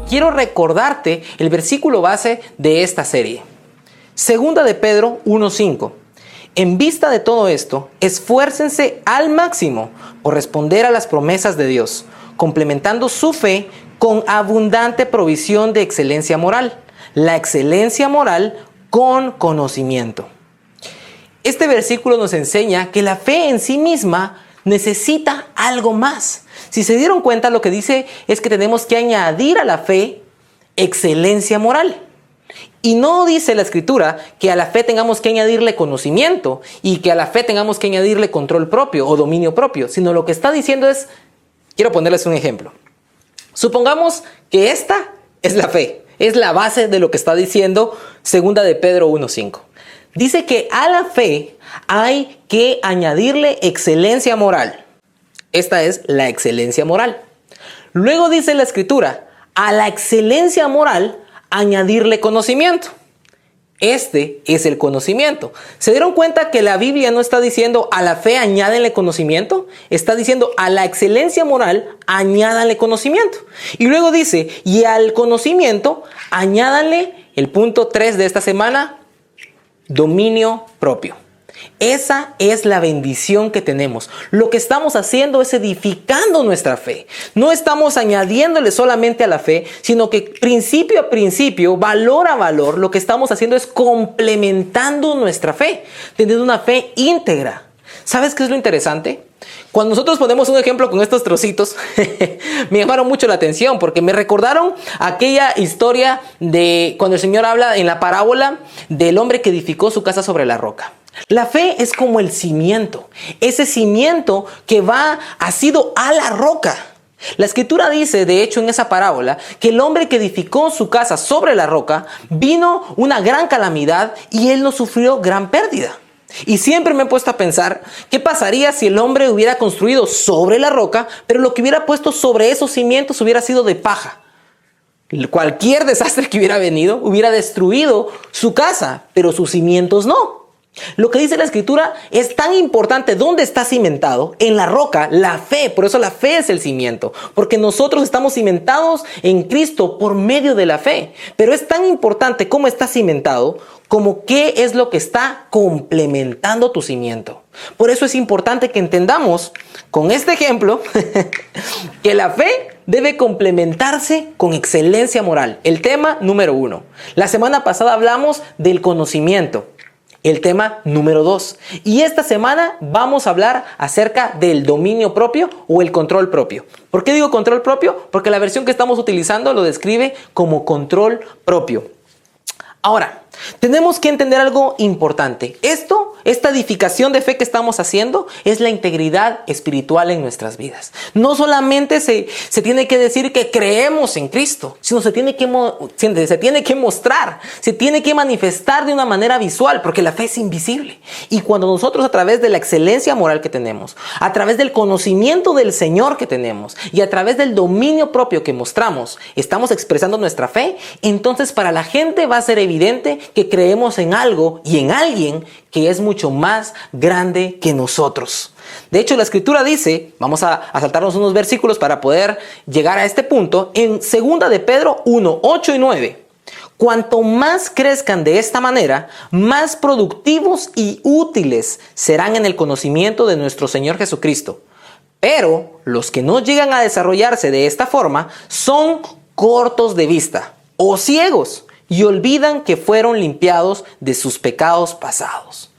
quiero recordarte el versículo base de esta serie. Segunda de Pedro 1:5. En vista de todo esto, esfuércense al máximo por responder a las promesas de Dios, complementando su fe con abundante provisión de excelencia moral. La excelencia moral con conocimiento. Este versículo nos enseña que la fe en sí misma necesita algo más. Si se dieron cuenta, lo que dice es que tenemos que añadir a la fe excelencia moral. Y no dice la Escritura que a la fe tengamos que añadirle conocimiento y que a la fe tengamos que añadirle control propio o dominio propio, sino lo que está diciendo es, quiero ponerles un ejemplo. Supongamos que esta es la fe, es la base de lo que está diciendo Segunda de Pedro 1:5. Dice que a la fe hay que añadirle excelencia moral. Esta es la excelencia moral. Luego dice la Escritura, a la excelencia moral añadirle conocimiento. Este es el conocimiento. ¿Se dieron cuenta que la Biblia no está diciendo a la fe añádenle conocimiento? Está diciendo a la excelencia moral añádanle conocimiento. Y luego dice, y al conocimiento añádanle el punto 3 de esta semana, dominio propio. Esa es la bendición que tenemos. Lo que estamos haciendo es edificando nuestra fe. No estamos añadiéndole solamente a la fe, sino que principio a principio, valor a valor, lo que estamos haciendo es complementando nuestra fe, teniendo una fe íntegra. ¿Sabes qué es lo interesante? Cuando nosotros ponemos un ejemplo con estos trocitos, me llamaron mucho la atención porque me recordaron aquella historia de cuando el Señor habla en la parábola del hombre que edificó su casa sobre la roca. La fe es como el cimiento, ese cimiento que va asido a la roca. La Escritura dice, de hecho, en esa parábola, que el hombre que edificó su casa sobre la roca, vino una gran calamidad y él no sufrió gran pérdida. Y siempre me he puesto a pensar, ¿qué pasaría si el hombre hubiera construido sobre la roca, pero lo que hubiera puesto sobre esos cimientos hubiera sido de paja? Cualquier desastre que hubiera venido hubiera destruido su casa, pero sus cimientos no. Lo que dice la Escritura es tan importante dónde está cimentado, en la roca, la fe. Por eso la fe es el cimiento, porque nosotros estamos cimentados en Cristo por medio de la fe. Pero es tan importante cómo está cimentado como qué es lo que está complementando tu cimiento. Por eso es importante que entendamos con este ejemplo que la fe debe complementarse con excelencia moral. El tema número 1. La semana pasada hablamos del conocimiento. El tema número 2. Y esta semana vamos a hablar acerca del dominio propio o el control propio. ¿Por qué digo control propio? Porque la versión que estamos utilizando lo describe como control propio. Ahora, tenemos que entender algo importante. Esta edificación de fe que estamos haciendo es la integridad espiritual en nuestras vidas. No solamente se tiene que decir que creemos en Cristo, sino se tiene que mostrar, se tiene que manifestar de una manera visual, porque la fe es invisible. Y cuando nosotros, a través de la excelencia moral que tenemos, a través del conocimiento del Señor que tenemos y a través del dominio propio que mostramos, estamos expresando nuestra fe, entonces para la gente va a ser evidente que creemos en algo y en alguien que es mucho más grande que nosotros. De hecho, la Escritura dice, vamos a saltarnos unos versículos para poder llegar a este punto, en 2 de Pedro 1, 8 y 9. Cuanto más crezcan de esta manera, más productivos y útiles serán en el conocimiento de nuestro Señor Jesucristo. Pero los que no llegan a desarrollarse de esta forma son cortos de vista o ciegos, y olvidan que fueron limpiados de sus pecados pasados.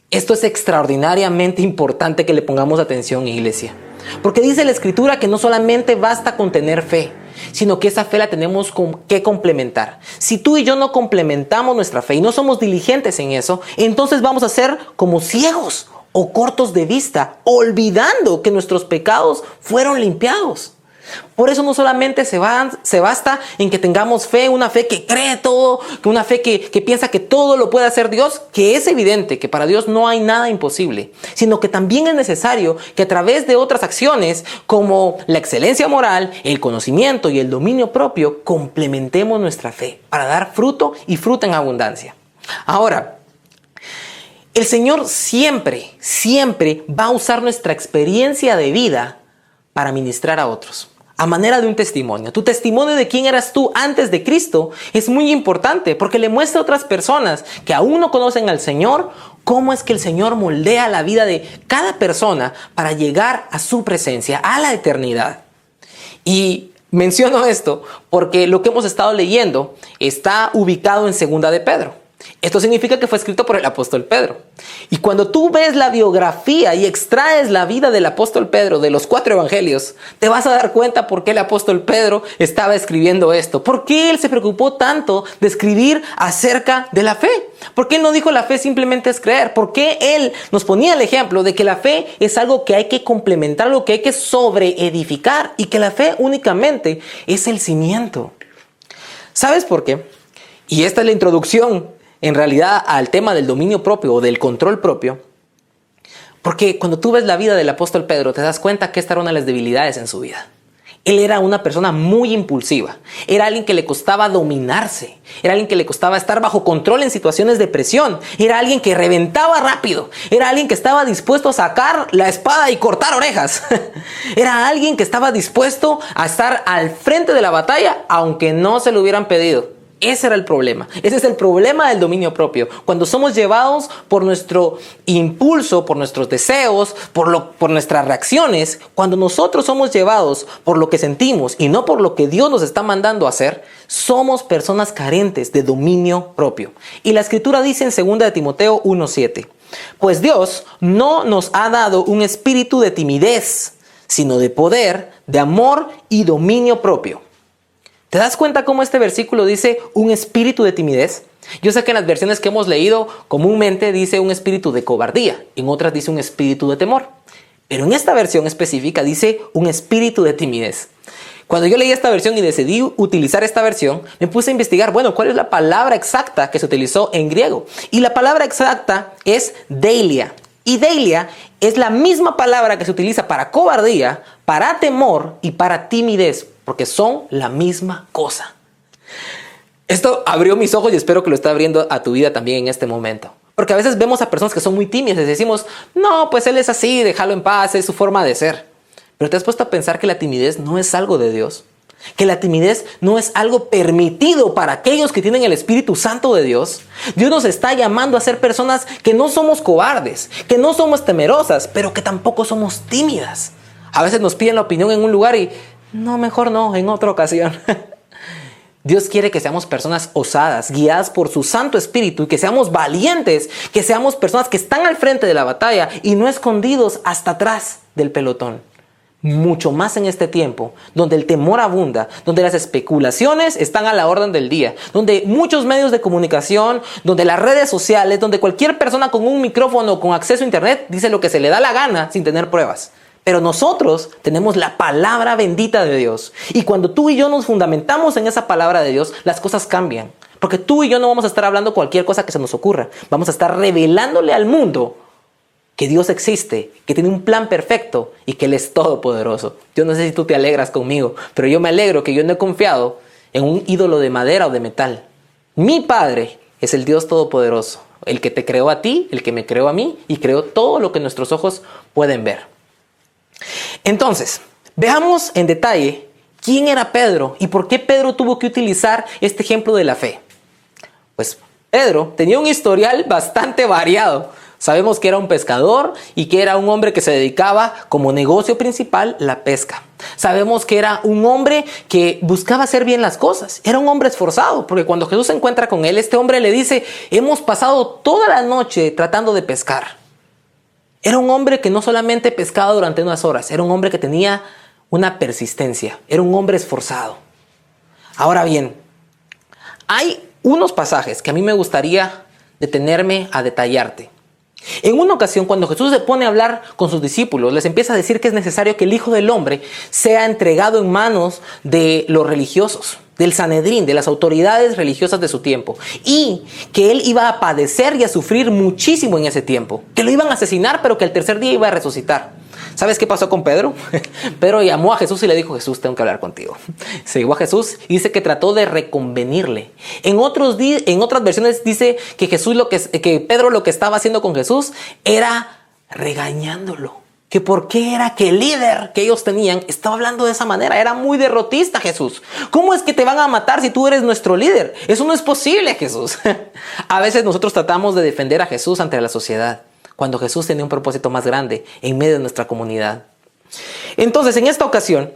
Esto es extraordinariamente importante que le pongamos atención, iglesia. Porque dice la Escritura que no solamente basta con tener fe, sino que esa fe la tenemos que complementar. Si tú y yo no complementamos nuestra fe y no somos diligentes en eso, entonces vamos a ser como ciegos o cortos de vista, olvidando que nuestros pecados fueron limpiados. Por eso no solamente se basta en que tengamos fe, una fe que cree todo, una fe que piensa que todo lo puede hacer Dios, que es evidente que para Dios no hay nada imposible, sino que también es necesario que a través de otras acciones como la excelencia moral, el conocimiento y el dominio propio, complementemos nuestra fe para dar fruto y fruto en abundancia. Ahora, el Señor siempre va a usar nuestra experiencia de vida para ministrar a otros. a manera de un testimonio. Tu testimonio de quién eras tú antes de Cristo es muy importante porque le muestra a otras personas que aún no conocen al Señor cómo es que el Señor moldea la vida de cada persona para llegar a su presencia, a la eternidad. Y menciono esto porque lo que hemos estado leyendo está ubicado en 2 de Pedro. Esto significa que fue escrito por el apóstol Pedro. Y cuando tú ves la biografía y extraes la vida del apóstol Pedro de los 4 evangelios, te vas a dar cuenta por qué el apóstol Pedro estaba escribiendo esto. ¿Por qué él se preocupó tanto de escribir acerca de la fe? ¿Por qué él no dijo la fe simplemente es creer? ¿Por qué él nos ponía el ejemplo de que la fe es algo que hay que complementar, algo que hay que sobreedificar y que la fe únicamente es el cimiento? ¿Sabes por qué? Y esta es la introducción en realidad al tema del dominio propio o del control propio, porque cuando tú ves la vida del apóstol Pedro te das cuenta que esta era una de las debilidades en su vida. Él era una persona muy impulsiva, era alguien que le costaba dominarse, era alguien que le costaba estar bajo control en situaciones de presión, era alguien que reventaba rápido, era alguien que estaba dispuesto a sacar la espada y cortar orejas, era alguien que estaba dispuesto a estar al frente de la batalla aunque no se lo hubieran pedido. Ese era el problema. Ese es el problema del dominio propio. Cuando somos llevados por nuestro impulso, por nuestros deseos, por nuestras reacciones, cuando nosotros somos llevados por lo que sentimos y no por lo que Dios nos está mandando a hacer, somos personas carentes de dominio propio. Y la Escritura dice en 2 de Timoteo 1:7, pues Dios no nos ha dado un espíritu de timidez, sino de poder, de amor y dominio propio. ¿Te das cuenta cómo este versículo dice un espíritu de timidez? Yo sé que en las versiones que hemos leído comúnmente dice un espíritu de cobardía, en otras dice un espíritu de temor. Pero en esta versión específica dice un espíritu de timidez. Cuando yo leí esta versión y decidí utilizar esta versión, me puse a investigar, ¿cuál es la palabra exacta que se utilizó en griego? Y la palabra exacta es deilia. Y deilia es la misma palabra que se utiliza para cobardía, para temor y para timidez, porque son la misma cosa. Esto abrió mis ojos y espero que lo esté abriendo a tu vida también en este momento. Porque a veces vemos a personas que son muy tímidas y decimos, no, pues él es así, déjalo en paz, es su forma de ser. Pero te has puesto a pensar que la timidez no es algo de Dios. Que la timidez no es algo permitido para aquellos que tienen el Espíritu Santo de Dios. Dios nos está llamando a ser personas que no somos cobardes, que no somos temerosas, pero que tampoco somos tímidas. A veces nos piden la opinión en un lugar y no, mejor no, en otra ocasión. Dios quiere que seamos personas osadas, guiadas por su Santo Espíritu y que seamos valientes, que seamos personas que están al frente de la batalla y no escondidos hasta atrás del pelotón. Mucho más en este tiempo, donde el temor abunda, donde las especulaciones están a la orden del día, donde muchos medios de comunicación, donde las redes sociales, donde cualquier persona con un micrófono con acceso a internet dice lo que se le da la gana sin tener pruebas. Pero nosotros tenemos la palabra bendita de Dios. Y cuando tú y yo nos fundamentamos en esa palabra de Dios, las cosas cambian. Porque tú y yo no vamos a estar hablando cualquier cosa que se nos ocurra. Vamos a estar revelándole al mundo que Dios existe, que tiene un plan perfecto y que Él es todopoderoso. Yo no sé si tú te alegras conmigo, pero yo me alegro que yo no he confiado en un ídolo de madera o de metal. Mi Padre es el Dios todopoderoso, el que te creó a ti, el que me creó a mí y creó todo lo que nuestros ojos pueden ver. Entonces, veamos en detalle quién era Pedro y por qué Pedro tuvo que utilizar este ejemplo de la fe. Pues Pedro tenía un historial bastante variado. Sabemos que era un pescador y que era un hombre que se dedicaba como negocio principal la pesca. Sabemos que era un hombre que buscaba hacer bien las cosas. Era un hombre esforzado, porque cuando Jesús se encuentra con él, este hombre le dice, hemos pasado toda la noche tratando de pescar. Era un hombre que no solamente pescaba durante unas horas, era un hombre que tenía una persistencia, era un hombre esforzado. Ahora bien, hay unos pasajes que a mí me gustaría detenerme a detallarte. En una ocasión, cuando Jesús se pone a hablar con sus discípulos, les empieza a decir que es necesario que el Hijo del Hombre sea entregado en manos de los religiosos, del Sanedrín, de las autoridades religiosas de su tiempo, y que Él iba a padecer y a sufrir muchísimo en ese tiempo, que lo iban a asesinar, pero que el tercer día iba a resucitar. ¿Sabes qué pasó con Pedro? Pedro llamó a Jesús y le dijo, Jesús, tengo que hablar contigo. Se llegó a Jesús y dice que trató de reconvenirle. En otras versiones dice que Pedro lo que estaba haciendo con Jesús era regañándolo. que por qué era que el líder que ellos tenían estaba hablando de esa manera. Era muy derrotista, Jesús. ¿Cómo es que te van a matar si tú eres nuestro líder? Eso no es posible, Jesús. A veces nosotros tratamos de defender a Jesús ante la sociedad, cuando Jesús tenía un propósito más grande en medio de nuestra comunidad. Entonces, en esta ocasión,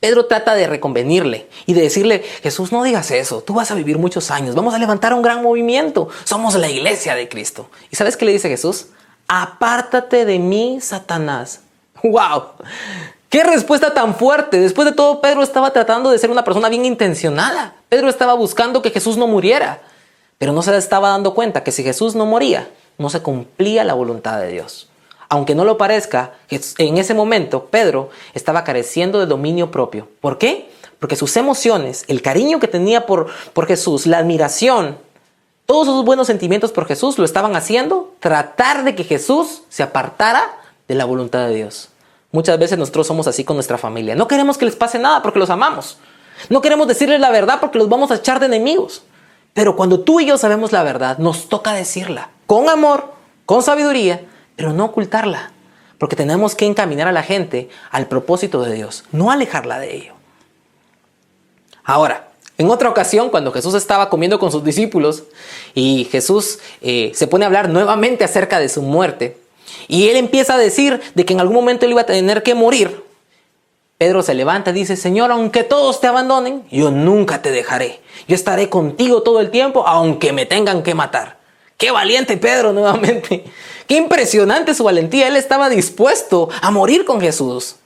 Pedro trata de reconvenirle y de decirle: Jesús, no digas eso, tú vas a vivir muchos años, vamos a levantar un gran movimiento, somos la iglesia de Cristo. ¿Y sabes qué le dice Jesús? Apártate de mí, Satanás. ¡Wow! ¡Qué respuesta tan fuerte! Después de todo, Pedro estaba tratando de ser una persona bien intencionada. Pedro estaba buscando que Jesús no muriera, pero no se estaba dando cuenta que si Jesús no moría, no se cumplía la voluntad de Dios. Aunque no lo parezca, en ese momento Pedro estaba careciendo de dominio propio. ¿Por qué? Porque sus emociones, el cariño que tenía por Jesús, la admiración, todos esos buenos sentimientos por Jesús lo estaban haciendo tratar de que Jesús se apartara de la voluntad de Dios. Muchas veces nosotros somos así con nuestra familia. No queremos que les pase nada porque los amamos. No queremos decirles la verdad porque los vamos a echar de enemigos. Pero cuando tú y yo sabemos la verdad, nos toca decirla con amor, con sabiduría, pero no ocultarla. Porque tenemos que encaminar a la gente al propósito de Dios, no alejarla de ello. Ahora, en otra ocasión, cuando Jesús estaba comiendo con sus discípulos y Jesús se pone a hablar nuevamente acerca de su muerte y él empieza a decir de que en algún momento él iba a tener que morir, Pedro se levanta y dice: Señor, aunque todos te abandonen, yo nunca te dejaré. Yo estaré contigo todo el tiempo, aunque me tengan que matar. ¡Qué valiente Pedro nuevamente! ¡Qué impresionante su valentía! Él estaba dispuesto a morir con Jesús.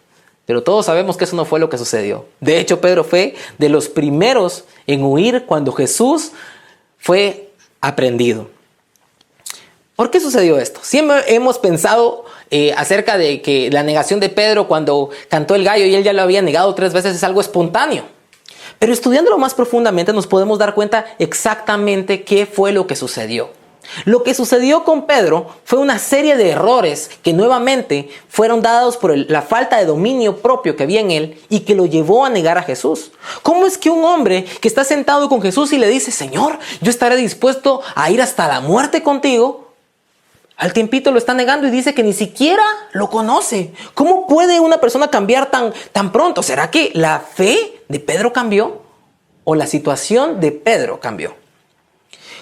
Pero todos sabemos que eso no fue lo que sucedió. De hecho, Pedro fue de los primeros en huir cuando Jesús fue aprehendido. ¿Por qué sucedió esto? Siempre hemos pensado acerca de que la negación de Pedro cuando cantó el gallo y él ya lo había negado 3 veces es algo espontáneo. Pero estudiándolo más profundamente nos podemos dar cuenta exactamente qué fue lo que sucedió. Lo que sucedió con Pedro fue una serie de errores que nuevamente fueron dados por la falta de dominio propio que había en él y que lo llevó a negar a Jesús. ¿Cómo es que un hombre que está sentado con Jesús y le dice: Señor, yo estaré dispuesto a ir hasta la muerte contigo, al tiempito lo está negando y dice que ni siquiera lo conoce? ¿Cómo puede una persona cambiar tan pronto? ¿Será que la fe de Pedro cambió o la situación de Pedro cambió?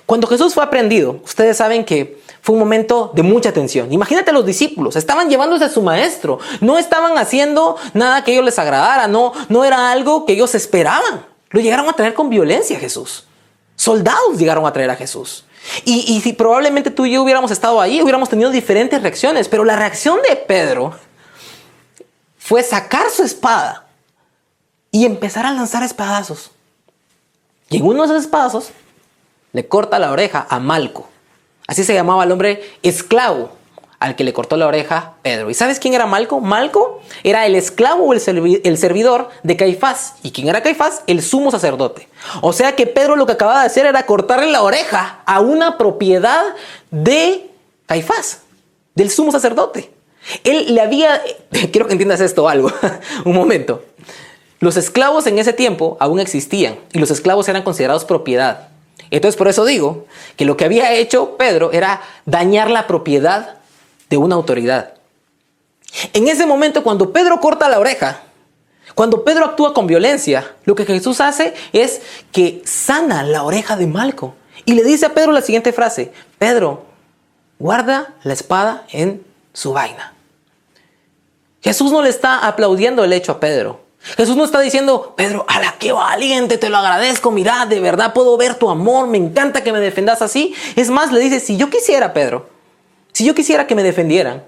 Cuando Jesús fue aprehendido, ustedes saben que fue un momento de mucha tensión. Imagínate a los discípulos, estaban llevándose a su maestro, no estaban haciendo nada que a ellos les agradara, no era algo que ellos esperaban. Lo llegaron a traer con violencia a Jesús. Soldados llegaron a traer a Jesús. Y si probablemente tú y yo hubiéramos estado ahí, hubiéramos tenido diferentes reacciones, pero la reacción de Pedro fue sacar su espada y empezar a lanzar espadazos. Y en uno de esos espadazos le corta la oreja a Malco. Así se llamaba el hombre esclavo al que le cortó la oreja Pedro. ¿Y sabes quién era Malco? Malco era el esclavo o el servidor de Caifás. ¿Y quién era Caifás? El sumo sacerdote. O sea que Pedro lo que acababa de hacer era cortarle la oreja a una propiedad de Caifás, del sumo sacerdote. Él le había... Quiero que entiendas esto algo. Un momento. Los esclavos en ese tiempo aún existían y los esclavos eran considerados propiedad. Entonces por eso digo que lo que había hecho Pedro era dañar la propiedad de una autoridad. En ese momento, cuando Pedro corta la oreja, cuando Pedro actúa con violencia, lo que Jesús hace es que sana la oreja de Malco. Y le dice a Pedro la siguiente frase: Pedro, guarda la espada en su vaina. Jesús no le está aplaudiendo el hecho a Pedro. Jesús no está diciendo: Pedro, ¡ala, qué valiente! Te lo agradezco, mira, de verdad puedo ver tu amor, me encanta que me defendas así. Es más, le dice: si yo quisiera, Pedro, si yo quisiera que me defendieran,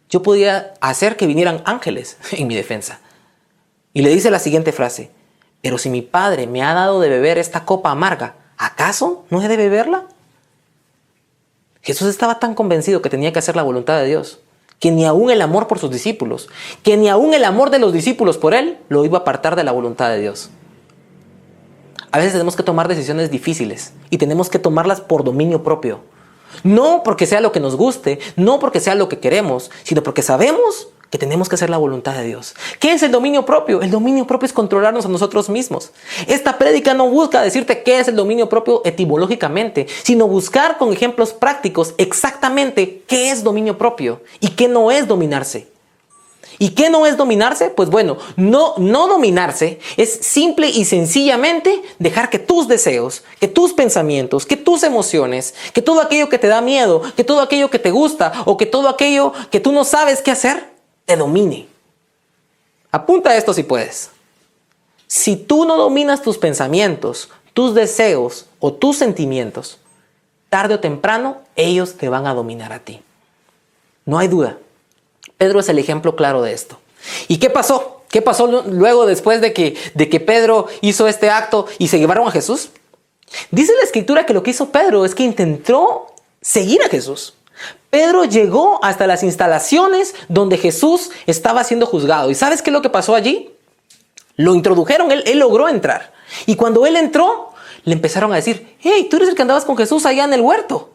yo podía hacer que vinieran ángeles en mi defensa. Y le dice la siguiente frase: pero si mi padre me ha dado de beber esta copa amarga, ¿acaso no he de beberla? Jesús estaba tan convencido que tenía que hacer la voluntad de Dios, que ni aún el amor por sus discípulos, que ni aún el amor de los discípulos por él, lo iba a apartar de la voluntad de Dios. A veces tenemos que tomar decisiones difíciles y tenemos que tomarlas por dominio propio. No porque sea lo que nos guste, no porque sea lo que queremos, sino porque sabemos que tenemos que hacer la voluntad de Dios. ¿Qué es el dominio propio? El dominio propio es controlarnos a nosotros mismos. Esta prédica no busca decirte qué es el dominio propio etimológicamente, sino buscar con ejemplos prácticos exactamente qué es dominio propio y qué no es dominarse. ¿Y qué no es dominarse? Pues bueno, no dominarse es simple y sencillamente dejar que tus deseos, que tus pensamientos, que tus emociones, que todo aquello que te da miedo, que todo aquello que te gusta o que todo aquello que tú no sabes qué hacer, te domine. Apunta esto si puedes. Si tú no dominas tus pensamientos, tus deseos o tus sentimientos, tarde o temprano ellos te van a dominar a ti. No hay duda. Pedro es el ejemplo claro de esto. ¿Y qué pasó? ¿Qué pasó luego después de que Pedro hizo este acto y se llevaron a Jesús? Dice la escritura que lo que hizo Pedro es que intentó seguir a Jesús. Pedro llegó hasta las instalaciones donde Jesús estaba siendo juzgado. ¿Y sabes qué es lo que pasó allí? Lo introdujeron, él logró entrar. Y cuando él entró, le empezaron a decir, hey, tú eres el que andabas con Jesús allá en el huerto.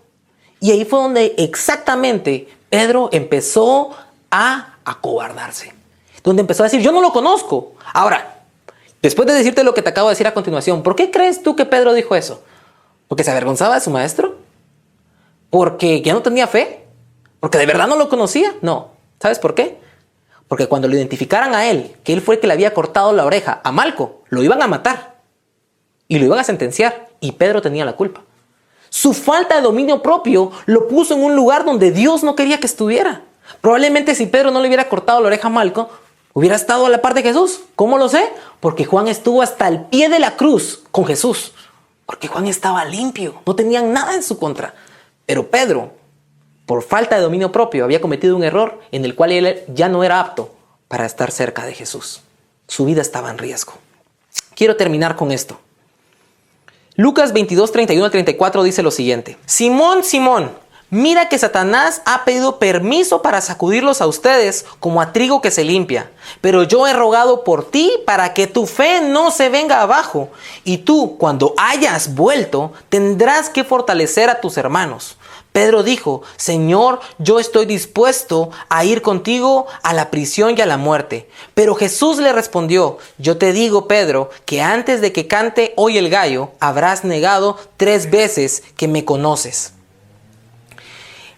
Y ahí fue donde exactamente Pedro empezó a acobardarse. Donde empezó a decir, yo no lo conozco. Ahora, después de decirte lo que te acabo de decir a continuación, ¿por qué crees tú que Pedro dijo eso? ¿Porque se avergonzaba de su maestro? ¿Porque ya no tenía fe? ¿Porque de verdad no lo conocía? No. ¿Sabes por qué? Porque cuando lo identificaran a él, que él fue el que le había cortado la oreja a Malco, lo iban a matar y lo iban a sentenciar, y Pedro tenía la culpa. Su falta de dominio propio lo puso en un lugar donde Dios no quería que estuviera. Probablemente si Pedro no le hubiera cortado la oreja a Malco, hubiera estado a la par de Jesús. ¿Cómo lo sé? Porque Juan estuvo hasta el pie de la cruz con Jesús. Porque Juan estaba limpio, no tenían nada en su contra. Pero Pedro, por falta de dominio propio, había cometido un error en el cual él ya no era apto para estar cerca de Jesús. Su vida estaba en riesgo. Quiero terminar con esto. Lucas 22, 31 al 34 dice lo siguiente. Simón, Simón, mira que Satanás ha pedido permiso para sacudirlos a ustedes como a trigo que se limpia. Pero yo he rogado por ti para que tu fe no se venga abajo. Y tú, cuando hayas vuelto, tendrás que fortalecer a tus hermanos. Pedro dijo, Señor, yo estoy dispuesto a ir contigo a la prisión y a la muerte. Pero Jesús le respondió, yo te digo, Pedro, que antes de que cante hoy el gallo, habrás negado 3 veces que me conoces.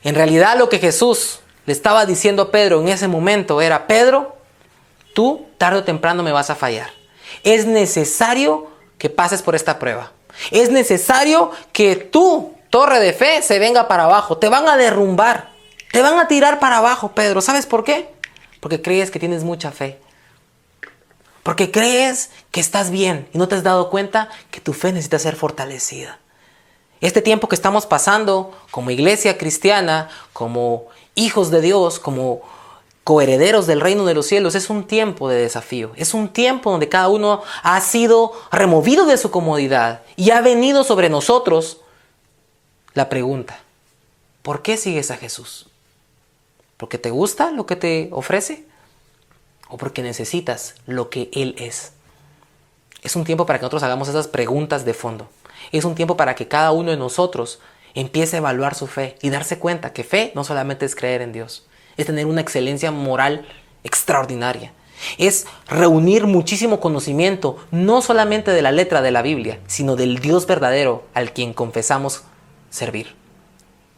En realidad lo que Jesús le estaba diciendo a Pedro en ese momento era, Pedro, tú tarde o temprano me vas a fallar. Es necesario que pases por esta prueba. Es necesario que tú, torre de fe, se venga para abajo. Te van a derrumbar. Te van a tirar para abajo, Pedro. ¿Sabes por qué? Porque crees que tienes mucha fe. Porque crees que estás bien y no te has dado cuenta que tu fe necesita ser fortalecida. Este tiempo que estamos pasando como iglesia cristiana, como hijos de Dios, como coherederos del reino de los cielos, es un tiempo de desafío. Es un tiempo donde cada uno ha sido removido de su comodidad y ha venido sobre nosotros la pregunta, ¿por qué sigues a Jesús? ¿Porque te gusta lo que te ofrece? ¿O porque necesitas lo que Él es? Es un tiempo para que nosotros hagamos esas preguntas de fondo. Es un tiempo para que cada uno de nosotros empiece a evaluar su fe y darse cuenta que fe no solamente es creer en Dios, es tener una excelencia moral extraordinaria. Es reunir muchísimo conocimiento, no solamente de la letra de la Biblia, sino del Dios verdadero al quien confesamos servir.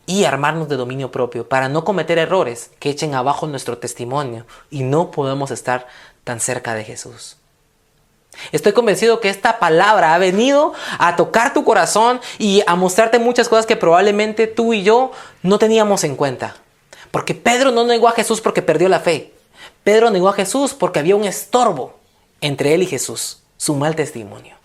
Y armarnos de dominio propio para no cometer errores que echen abajo nuestro testimonio y no podemos estar tan cerca de Jesús. Estoy convencido que esta palabra ha venido a tocar tu corazón y a mostrarte muchas cosas que probablemente tú y yo no teníamos en cuenta. Porque Pedro no negó a Jesús porque perdió la fe. Pedro negó a Jesús porque había un estorbo entre él y Jesús, su mal testimonio.